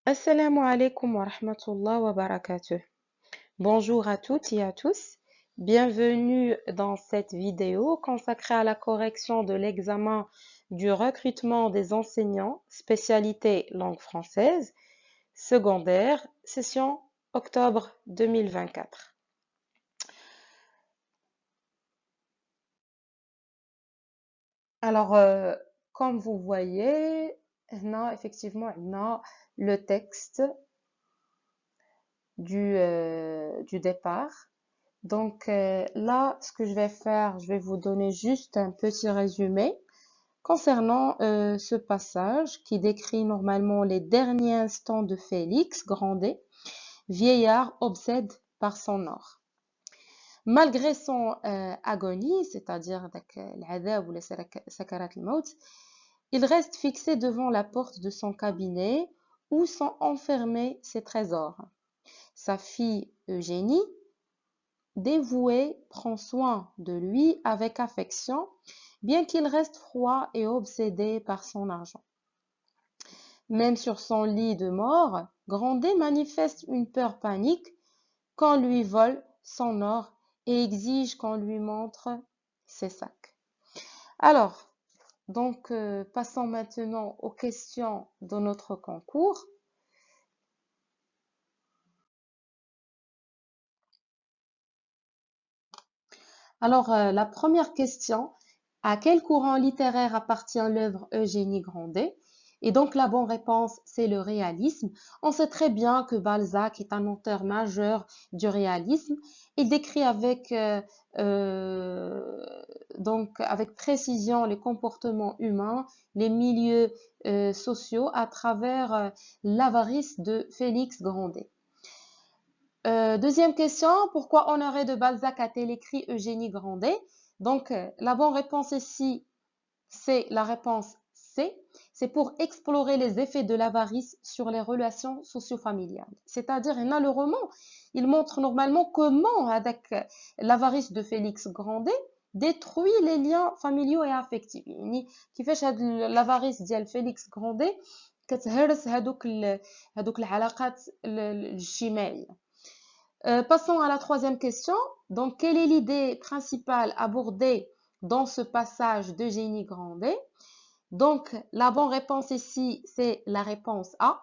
Assalamu alaikum wa rahmatullah wa barakatuh. Bonjour à toutes et à tous. Bienvenue dans cette vidéo consacrée à la correction de l'examen du recrutement des enseignants, spécialité langue française, secondaire, session octobre 2024. Alors, comme vous voyez, effectivement, on a le texte du départ. Donc là, ce que je vais faire, je vais vous donner juste un petit résumé concernant ce passage qui décrit normalement les derniers instants de Félix Grandet, vieillard obsédé par son or. Malgré son agonie, c'est-à-dire l'adab ou la sakarat al-maut, il reste fixé devant la porte de son cabinet où sont enfermés ses trésors. Sa fille Eugénie, dévoué, prend soin de lui avec affection, bien qu'il reste froid et obsédé par son argent. Même sur son lit de mort, Grandet manifeste une peur panique qu'on lui vole son or et exige qu'on lui montre ses sacs. Alors, donc, passons maintenant aux questions de notre concours. Alors, la première question, à quel courant littéraire appartient l'œuvre Eugénie Grandet? Et donc, la bonne réponse, c'est le réalisme. On sait très bien que Balzac est un auteur majeur du réalisme. Il décrit euh, avec précision les comportements humains, les milieux sociaux à travers l'avarice de Félix Grandet. Deuxième question, pourquoi Honoré de Balzac a-t-il écrit Eugénie Grandet? Donc, la bonne réponse ici, c'est la réponse C. C'est pour explorer les effets de l'avarice sur les relations socio-familiales. C'est-à-dire, le roman, il montre normalement comment, avec l'avarice de Félix Grandet, détruit les liens familiaux et affectifs. كيفاش l'avarice ديال فيليكس غراندي كتهرس هذوك العلاقات الاجتماعية. Passons à la troisième question. Donc, quelle est l'idée principale abordée dans ce passage d'Eugénie Grandet? Donc, la bonne réponse ici, c'est la réponse A.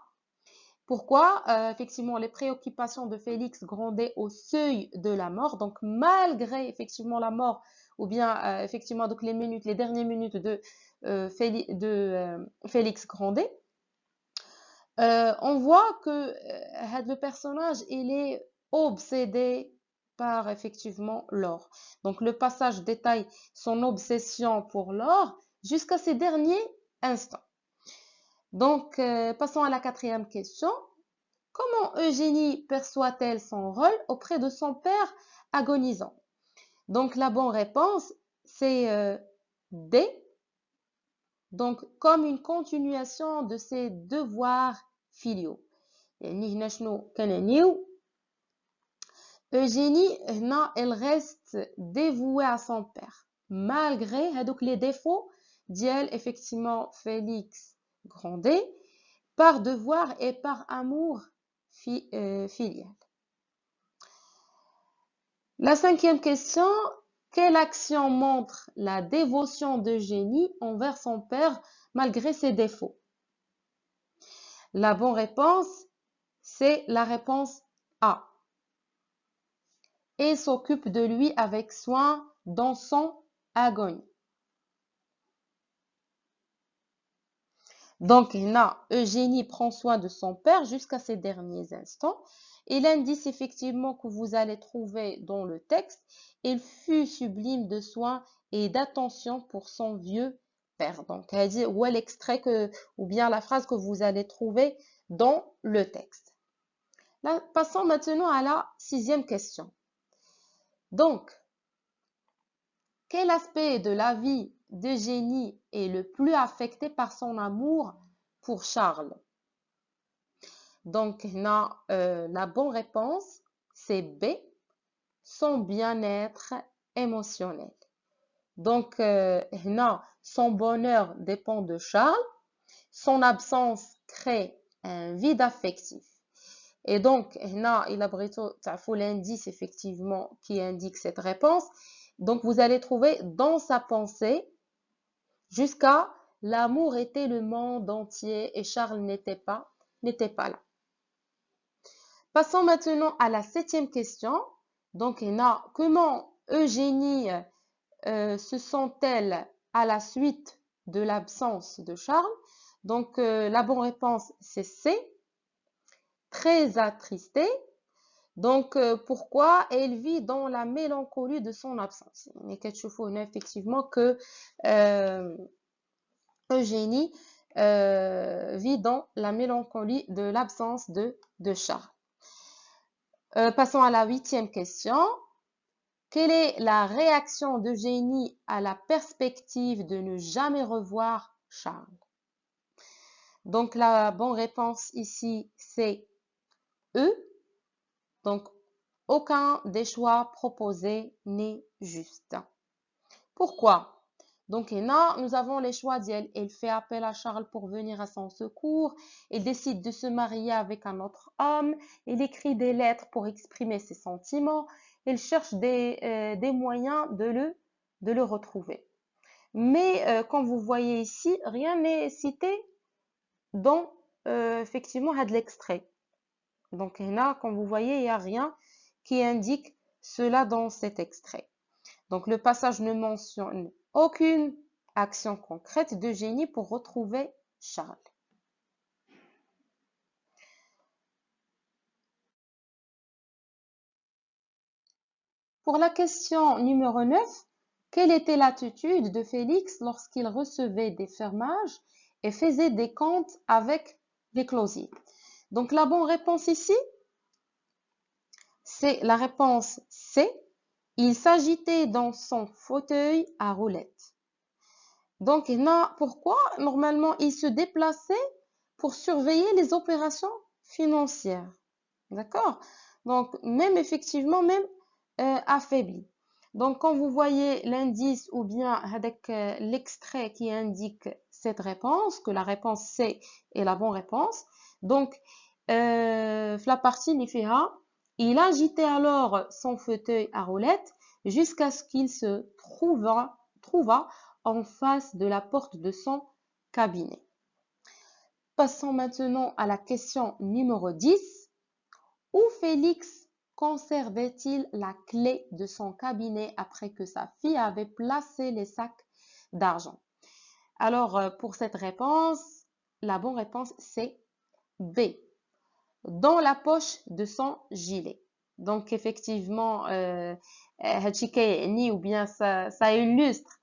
Pourquoi? Effectivement, les préoccupations de Félix Grandet au seuil de la mort. Donc, malgré effectivement la mort, ou bien effectivement donc les dernières minutes de Félix Grandet, on voit que le personnage, il est obsédé par effectivement l'or. Donc le passage détaille son obsession pour l'or jusqu'à ces derniers instants. Donc passons à la quatrième question. Comment Eugénie perçoit-elle son rôle auprès de son père agonisant? Donc la bonne réponse, c'est D. Donc comme une continuation de ses devoirs filiaux. يعني هنا شنو كنعنيو Eugénie هنا elle reste dévouée à son père malgré هادوك les défauts ديال effectivement Félix Grandet par devoir et par amour filial. La cinquième question, quelle action montre la dévotion d'Eugénie envers son père malgré ses défauts? La bonne réponse, c'est la réponse A. Et s'occupe de lui avec soin dans son agonie. Donc, là, Eugénie prend soin de son père jusqu'à ces derniers instants. Et l'indice effectivement que vous allez trouver dans le texte, il fut sublime de soin et d'attention pour son vieux père. Donc, elle dit où est l'extrait ou bien la phrase que vous allez trouver dans le texte. Là, passons maintenant à la sixième question. Donc, quel aspect de la vie d'Eugénie est le plus affecté par son amour pour Charles? Donc, la bonne réponse, c'est B, son bien-être émotionnel. Donc, son bonheur dépend de Charles, son absence crée un vide affectif. Et donc, هنا il a تعرفوا l'indice effectivement qui indique cette réponse. Donc, vous allez trouver dans sa pensée jusqu'à l'amour était le monde entier et Charles n'était pas là. Passons maintenant à la 7e question. Donc, comment Eugénie se sent-elle à la suite de l'absence de Charles? Donc, la bonne réponse, c'est C, très attristée. Donc, pourquoi elle vit dans la mélancolie de son absence? Mais effectivement que Eugénie vit dans la mélancolie de l'absence de Charles. Passons à la 8e question. Quelle est la réaction d'Eugénie à la perspective de ne jamais revoir Charles? Donc, la bonne réponse ici, c'est E. Donc, aucun des choix proposés n'est juste. Pourquoi? Donc, nous avons les choix d'elle. Elle fait appel à Charles pour venir à son secours. Elle décide de se marier avec un autre homme. Elle écrit des lettres pour exprimer ses sentiments. Elle cherche des moyens de le retrouver. Mais comme vous voyez ici, rien n'est cité dans effectivement de l'extrait. Donc, comme vous voyez, il n'y a rien qui indique cela dans cet extrait. Donc, le passage ne mentionne aucune action concrète d'Eugénie pour retrouver Charles. Pour la question numéro 9, quelle était l'attitude de Félix lorsqu'il recevait des fermages et faisait des comptes avec les closiers? Donc, la bonne réponse ici, c'est la réponse C. Il s'agitait dans son fauteuil à roulettes. Donc, pourquoi? Normalement, il se déplaçait pour surveiller les opérations financières. D'accord? Donc, même effectivement, même affaibli. Donc, quand vous voyez l'indice ou bien avec l'extrait qui indique cette réponse, que la réponse C est la bonne réponse, donc, la partie l'IFEA, il agitait alors son fauteuil à roulettes jusqu'à ce qu'il se trouva en face de la porte de son cabinet. Passons maintenant à la question numéro 10. Où Félix conservait-il la clé de son cabinet après que sa fille avait placé les sacs d'argent? Alors, pour cette réponse, la bonne réponse, c'est B. Dans la poche de son gilet. Donc, effectivement, ou bien ça illustre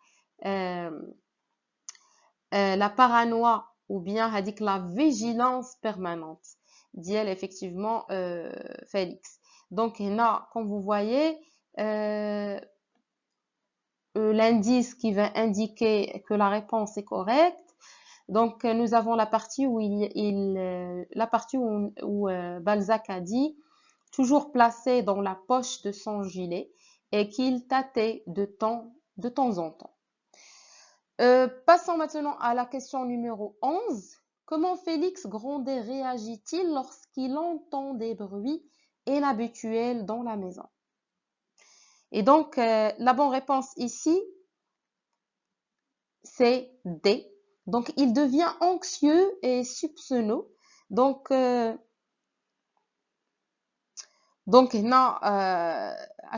la paranoïa ou bien la vigilance permanente d'elle effectivement Félix. Donc là, comme vous voyez, l'indice qui va indiquer que la réponse est correcte. Donc nous avons la partie où Balzac a dit toujours placé dans la poche de son gilet et qu'il tâtait de temps en temps. Passons maintenant à la question numéro 11. Comment Félix Grandet réagit-il lorsqu'il entend des bruits inhabituels dans la maison? Et donc, la bonne réponse ici, c'est D. Donc, il devient anxieux et soupçonneux. Donc, à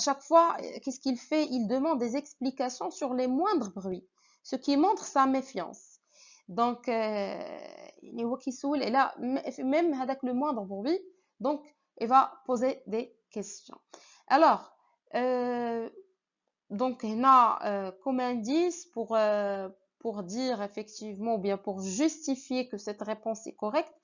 chaque fois, qu'est-ce qu'il fait? Il demande des explications sur les moindres bruits, ce qui montre sa méfiance. Donc, et là, même avec le moindre bruit, donc, il va poser des questions. Alors, donc, comme indice pour dire effectivement, ou bien pour justifier que cette réponse est correcte,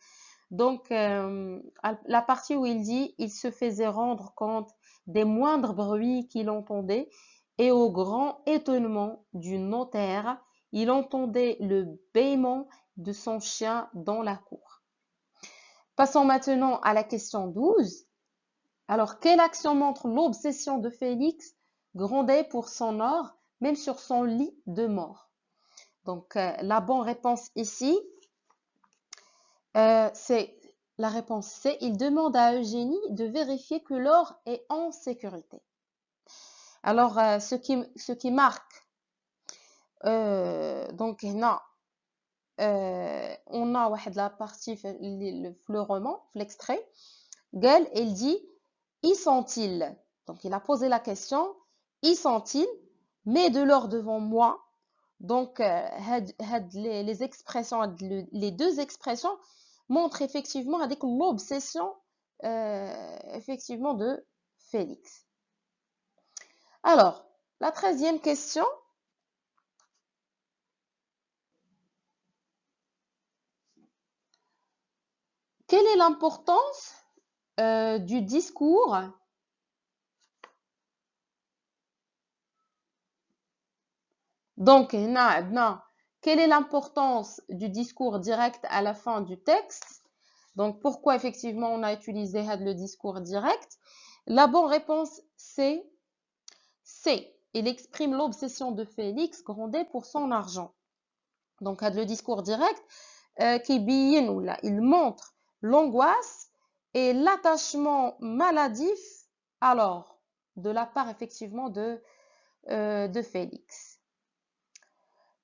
donc, la partie où il dit, il se faisait rendre compte des moindres bruits qu'il entendait et au grand étonnement du notaire, il entendait le bêlement de son chien dans la cour. Passons maintenant à la question 12. Alors, quelle action montre l'obsession de Félix Grandet pour son or, même sur son lit de mort? Donc, la bonne réponse ici, c'est La réponse C, il demande à Eugénie de vérifier que l'or est en sécurité. Alors, ce qui marque, donc, هنا, on a واحد la partie, le roman, l'extrait, قال, il dit, y sont-ils? Donc, il a posé la question, y sont-ils? Mets de l'or devant moi. Donc, les expressions, les deux expressions montrent effectivement avec l'obsession effectivement de Félix. Alors, la 13e question. Quelle est l'importance du discours Donc, quelle est l'importance du discours direct à la fin du texte? Donc, pourquoi effectivement on a utilisé le discours direct? La bonne réponse, c'est C. Il exprime l'obsession de Félix Grandet pour son argent. Donc, le discours direct qui il montre l'angoisse et l'attachement maladif alors de la part effectivement de Félix.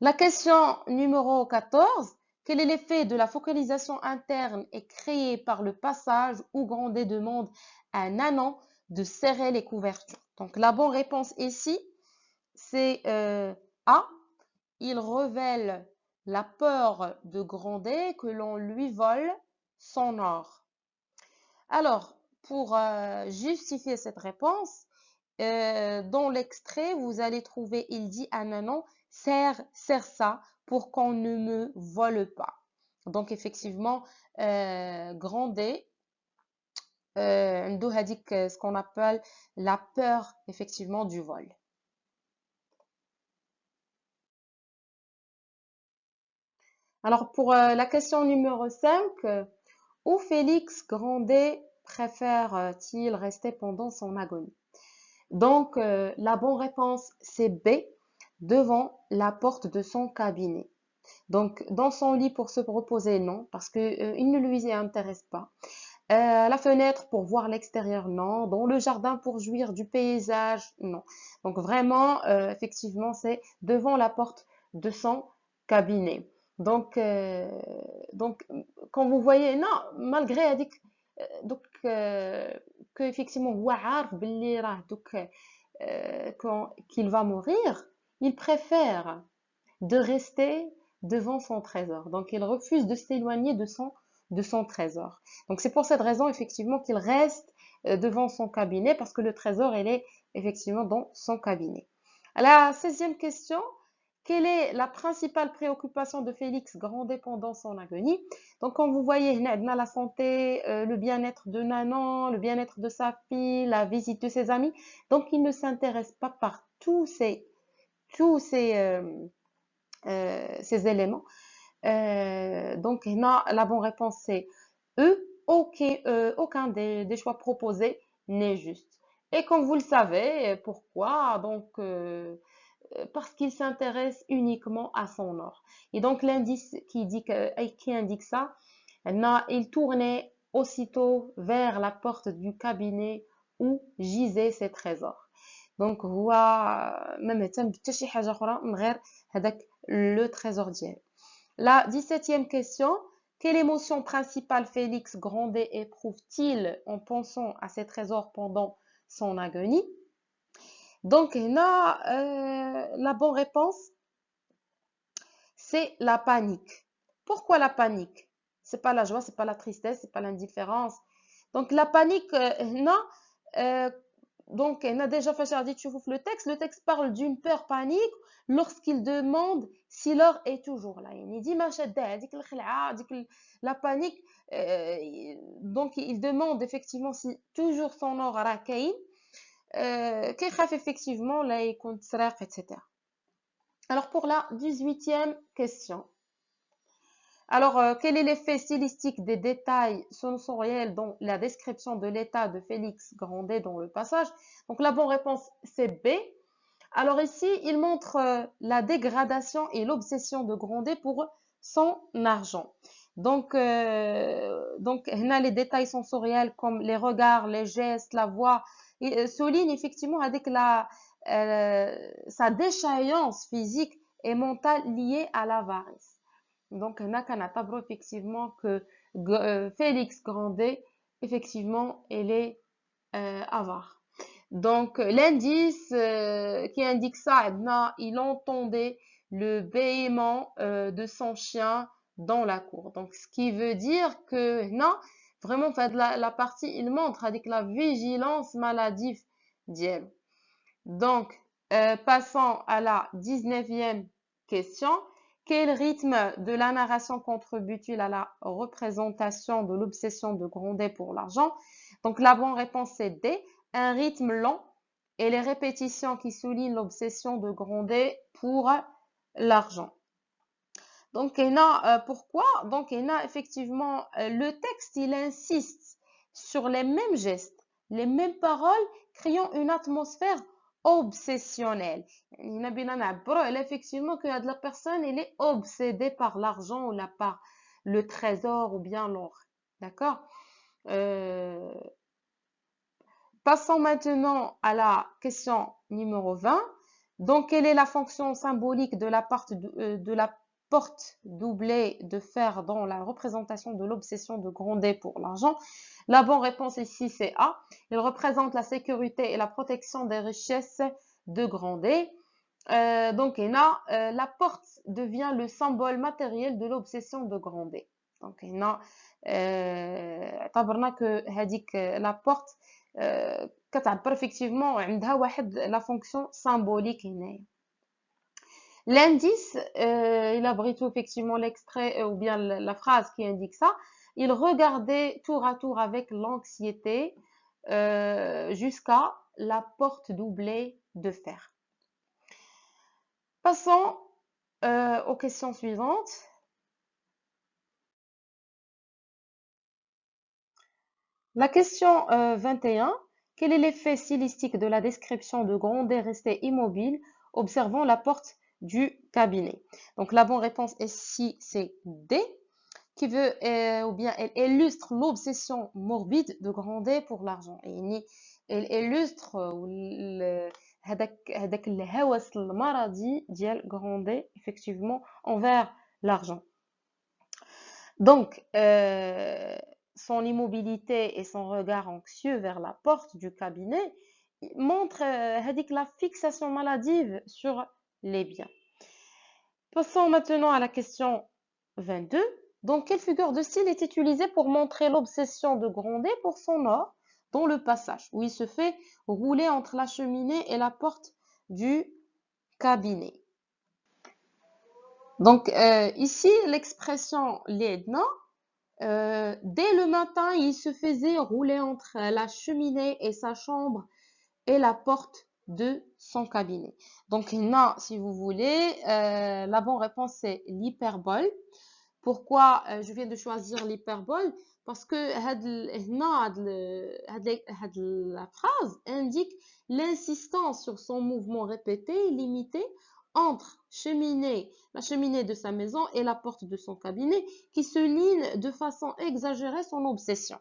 La question numéro 14. Quel est l'effet de la focalisation interne et créée par le passage où Grandet demande à Nanon de serrer les couvertures? Donc la bonne réponse ici, c'est A. Il révèle la peur de Grandet que l'on lui vole son or. Alors, pour justifier cette réponse, dans l'extrait, vous allez trouver, il dit à Nanon, serre ça pour qu'on ne me vole pas. Donc, effectivement, Grandet, ce qu'on appelle la peur, effectivement, du vol. Alors, pour la question numéro 5, où Félix Grandet préfère-t-il rester pendant son agonie? Donc, la bonne réponse, c'est B, devant la porte de son cabinet. Donc, dans son lit pour se reposer, non, parce qu'il ne lui intéresse pas. La fenêtre pour voir l'extérieur, non. Dans le jardin pour jouir du paysage, non. Donc, vraiment, effectivement, c'est devant la porte de son cabinet. Donc, quand vous voyez, non, malgré donc, que effectivement, هو عارف باللي راه qu'il va mourir, il préfère de rester devant son trésor. Donc, il refuse de s'éloigner de son trésor. Donc, c'est pour cette raison, effectivement, qu'il reste devant son cabinet, parce que le trésor, il est effectivement dans son cabinet. À la 16e question, quelle est la principale préoccupation de Félix Grandet pendant son agonie? Donc, comme vous voyez, la santé, le bien-être de Nanon, le bien-être de sa fille, la visite de ses amis. Donc, il ne s'intéresse pas par tous ces ces éléments. Donc, la bonne réponse, c'est E. Aucun des choix proposés n'est juste. Et comme vous le savez, pourquoi? Donc, parce qu'il s'intéresse uniquement à son or. Et donc, l'indice qui indique ça, il tournait aussitôt vers la porte du cabinet où gisaient ses trésors. Donc, هو ما مهتم بحتى شي حاجة أخرى من غير هذاك le trésor ديالو. La 17e question. Quelle émotion principale Félix Grandet éprouve-t-il en pensant à ses trésors pendant son agonie? Donc, la bonne réponse, c'est la panique. Pourquoi la panique? C'est pas la joie, c'est pas la tristesse, c'est pas l'indifférence. Donc, la panique, non. Donc, on a déjà fait le texte parle d'une peur panique lorsqu'il demande si l'or est toujours là. Il dit, la panique, donc il demande effectivement si toujours son or est racaïn, qu'il effectivement là, il compte etc. Alors, pour la 18e question. Alors, quel est l'effet stylistique des détails sensoriels dans la description de l'état de Félix Grandet dans le passage? Donc, la bonne réponse, c'est B. Alors ici, il montre la dégradation et l'obsession de Grandet pour son argent. Donc, هنا les détails sensoriels comme les regards, les gestes, la voix, soulignent effectivement avec sa déchéance physique et mentale liée à l'avarice. Donc, هنا كنعتبروا effectivement que Félix Grandet, effectivement, elle est avare. Donc, l'indice qui indique ça, il entendait le bêlement de son chien dans la cour. Donc, ce qui veut dire que, non, vraiment, en fait, la partie, il montre avec la vigilance maladive d'elle. Donc, passons à la 19e question. Quel rythme de la narration contribue-t-il à la représentation de l'obsession de Grandet pour l'argent? Donc, la bonne réponse c'est D, un rythme lent et les répétitions qui soulignent l'obsession de Grandet pour l'argent. Donc, pourquoi? Donc, effectivement, le texte, il insiste sur les mêmes gestes, les mêmes paroles, créant une atmosphère obsessionnelle. Effectivement, que la personne, elle est obsédée par l'argent ou par le trésor ou bien l'or. D'accord? Passons maintenant à la question numéro 20. Donc, quelle est la fonction symbolique de la porte doublée de fer dans la représentation de l'obsession de Grandet pour l'argent? La bonne réponse ici, c'est A. Il représente la sécurité et la protection des richesses de Grandet. Donc, la porte devient le symbole matériel de l'obsession de Grandet. Donc, اعتبرنا que هذيك la porte كتعبر effectivement عندها la fonction symbolique هنايا. L'indice, il abrite effectivement l'extrait ou bien la phrase qui indique ça. Il regardait tour à tour avec l'anxiété jusqu'à la porte doublée de fer. Passons aux questions suivantes. La question 21. Quel est l'effet stylistique de la description de Grandet resté immobile, observant la porte du cabinet? Donc la bonne réponse ici, c'est D, qui veut, ou bien elle illustre l'obsession morbide de Grandet pour l'argent. Elle illustre هذاك الهوس المرضي ديال Grandet effectivement envers l'argent. Donc, son immobilité et son regard anxieux vers la porte du cabinet montrent la fixation maladive sur les biens. Passons maintenant à la question 22. Donc, quelle figure de style est utilisée pour montrer l'obsession de Grandet pour son or dans le passage où il se fait rouler entre la cheminée et la porte du cabinet? Donc, ici, l'expression Ledna, dès le matin, il se faisait rouler entre la cheminée et sa chambre et la porte de son cabinet. Donc, non, si vous voulez, la bonne réponse c'est l'hyperbole. Pourquoi je viens de choisir l'hyperbole? Parce que la phrase indique l'insistance sur son mouvement répété et limité entre la cheminée de sa maison et la porte de son cabinet qui souligne de façon exagérée son obsession.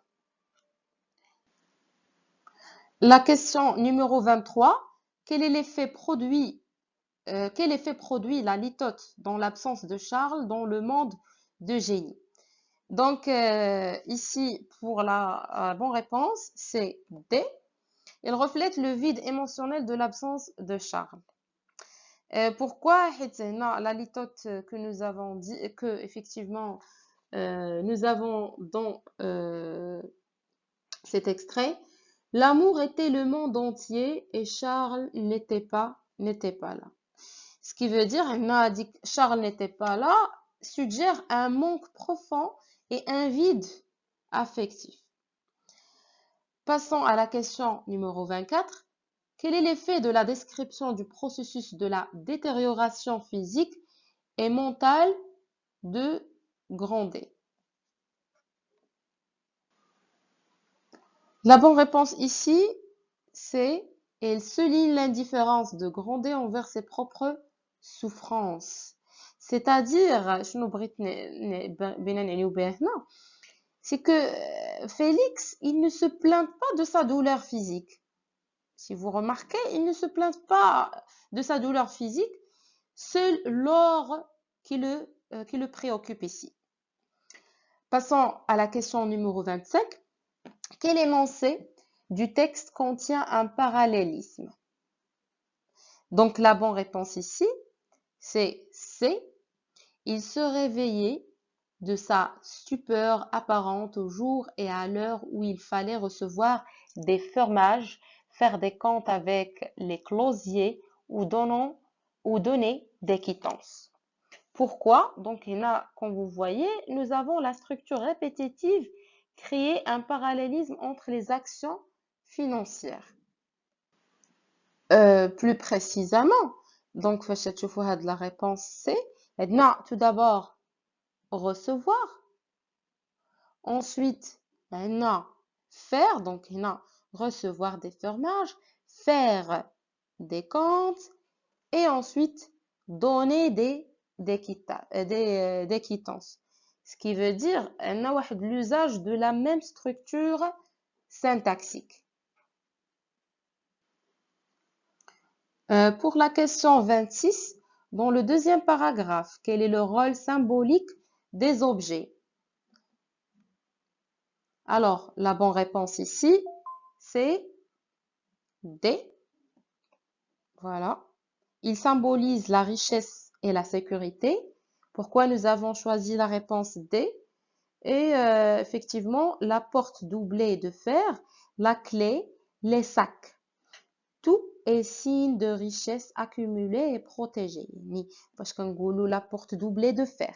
La question numéro 23. Quel effet produit la litote dans l'absence de Charles dans le monde de Génie? Donc, ici, pour la bonne réponse, c'est D. Il reflète le vide émotionnel de l'absence de Charles. Pourquoi la litote que nous avons dit, que effectivement nous avons dans cet extrait, l'amour était le monde entier et Charles n'était pas là. Ce qui veut dire, a dit que Charles n'était pas là, suggère un manque profond et un vide affectif. Passons à la question numéro 24. Quel est l'effet de la description du processus de la détérioration physique et mentale de Grandet? La bonne réponse ici, c'est elle souligne l'indifférence de Grandet envers ses propres souffrances. c'est-à-dire c'est que Félix, il ne se plaint pas de sa douleur physique. Si vous remarquez, il ne se plaint pas de sa douleur physique, seul l'or qui le préoccupe ici. Passons à la question numéro 25. Quel énoncé du texte contient un parallélisme? Donc la bonne réponse ici, c'est C. Il se réveillait de sa stupeur apparente au jour et à l'heure où il fallait recevoir des fermages, faire des comptes avec les closiers ou donner des quittances. Pourquoi? Donc, là, comme vous voyez, nous avons la structure répétitive, créer un parallélisme entre les actions financières. Plus précisément, donc, la réponse C. Tout d'abord, recevoir. Ensuite, faire, donc recevoir des fermages, faire des comptes et ensuite donner des quittances. Ce qui veut dire l'usage de la même structure syntaxique. Pour la question 26, dans le deuxième paragraphe, quel est le rôle symbolique des objets? Alors, la bonne réponse ici, c'est D. Voilà. Il symbolise la richesse et la sécurité. Pourquoi nous avons choisi la réponse D? Et effectivement, la porte doublée de fer, la clé, les sacs. Tout est signe de richesse accumulée et protégée. Parce qu'on dit la porte doublée de fer.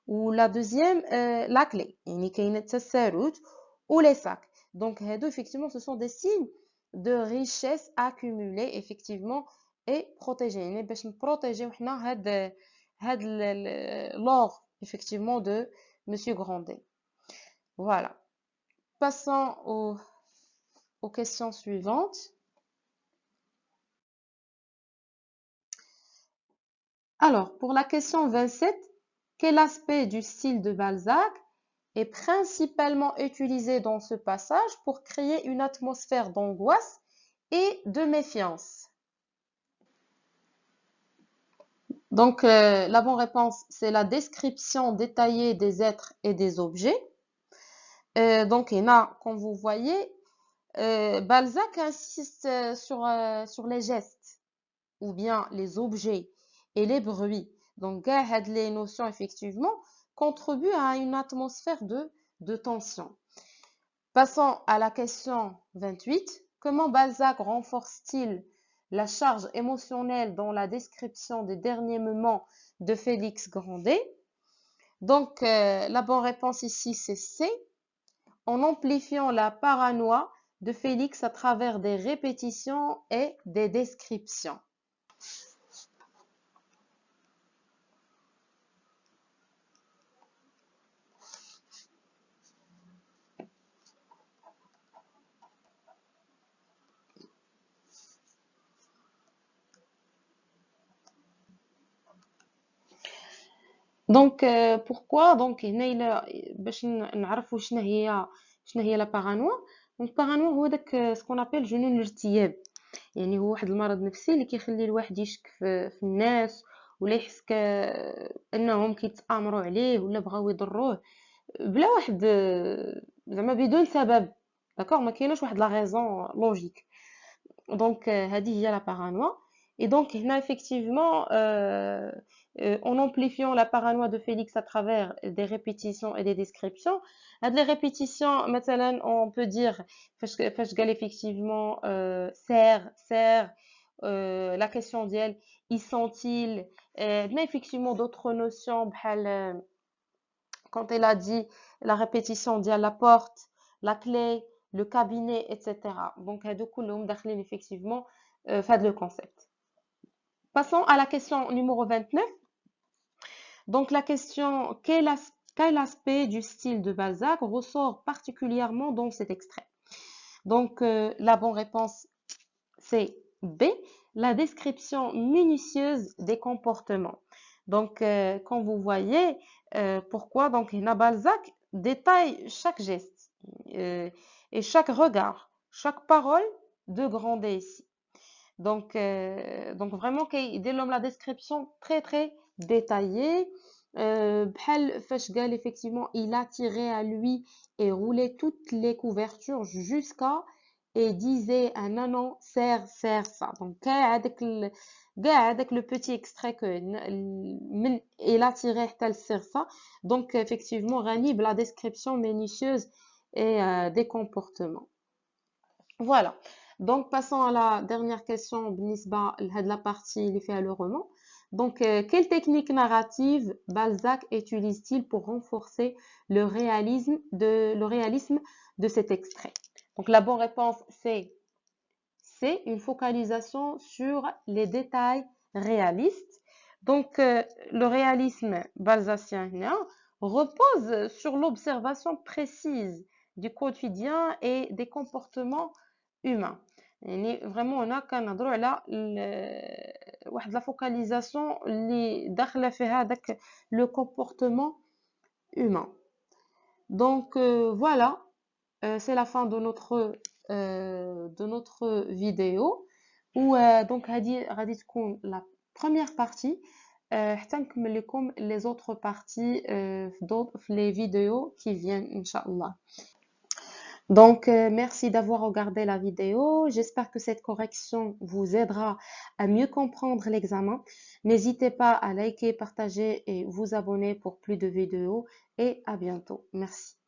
Ou la deuxième, la clé. Ou les sacs. Donc, effectivement, ce sont des signes de richesse accumulée, effectivement, et protégée. باش نبروتيجيو حنا هاد l'or, effectivement, de Monsieur Grandet. Voilà. Passons aux questions suivantes. Alors, pour la question 27, quel aspect du style de Balzac est principalement utilisé dans ce passage pour créer une atmosphère d'angoisse et de méfiance? Donc, la bonne réponse, c'est la description détaillée des êtres et des objets. Donc, comme vous voyez, Balzac insiste sur les gestes ou bien les objets et les bruits. Donc, les notions, effectivement, contribuent à une atmosphère de tension. Passons à la question 28. Comment Balzac renforce-t-il la charge émotionnelle dans la description des derniers moments de Félix Grandet? Donc, la bonne réponse ici, c'est C. En amplifiant la paranoïa de Félix à travers des répétitions et des descriptions. Donc, pourquoi donc هنا إلا باش نعرفوا شنو هي لا بارانوا. دونك بارانوا هو داك سكون ابل جنون الارتياب، يعني هو واحد المرض نفسي اللي كيخلي الواحد يشك في الناس ولا يحس انهم كيتآمروا عليه ولا بغاو يضروه بلا واحد زعما بدون سبب. داكوغ ما كايناش واحد لا غيزون لوجيك. دونك هذه هي لا بارانوا. Et donc, effectivement, en amplifiant la paranoïa de Félix à travers des répétitions et des descriptions, les répétitions, مثلا, on peut dire, فاش قال effectivement, serre, la question d'elle, y sont-ils, effectivement d'autres notions, بحال, quand elle a dit la répétition de la porte, la clé, le cabinet, etc. Donc, هادو كلهم داخلين effectivement في le concept. Passons à la question numéro 29. Donc, la question, quel aspect du style de Balzac ressort particulièrement dans cet extrait? Donc, la bonne réponse, c'est B, la description minutieuse des comportements. Donc, quand vous voyez, pourquoi donc هنا Balzac détaille chaque geste euh, et chaque regard, chaque parole de Grandet ici. Donc vraiment كيدير لهم la description très très détaillée. بحال فاش قال effectivement il a tiré à lui et roulé toutes les couvertures jusqu'à et disait un nanon serre ça. Donc كاع هذاك le petit extrait que من il a tiré حتى لسير ça. Donc effectivement غني بلا description minutieuse et des comportements. Voilà. Donc, passons à la dernière question, بالنسبة لهاد la partie اللي فيها le roman. Donc, quelle technique narrative Balzac utilise-t-il pour renforcer le réalisme de cet extrait? Donc, la bonne réponse, c'est une focalisation sur les détails réalistes. Donc, le réalisme balzacien là, repose sur l'observation précise du quotidien et des comportements humains. يعني vraiment هنا كنهضروا على واحد لا فوكاليزاسيون اللي داخله فيها داك لو comportement humain. Donc voilà, c'est la fin de notre vidéo où donc غادي تكون la première partie حتى نكمل لكم les autres parties في les vidéos qui viennent Inch'Allah. Donc, merci d'avoir regardé la vidéo. J'espère que cette correction vous aidera à mieux comprendre l'examen. N'hésitez pas à liker, partager et vous abonner pour plus de vidéos et à bientôt. Merci.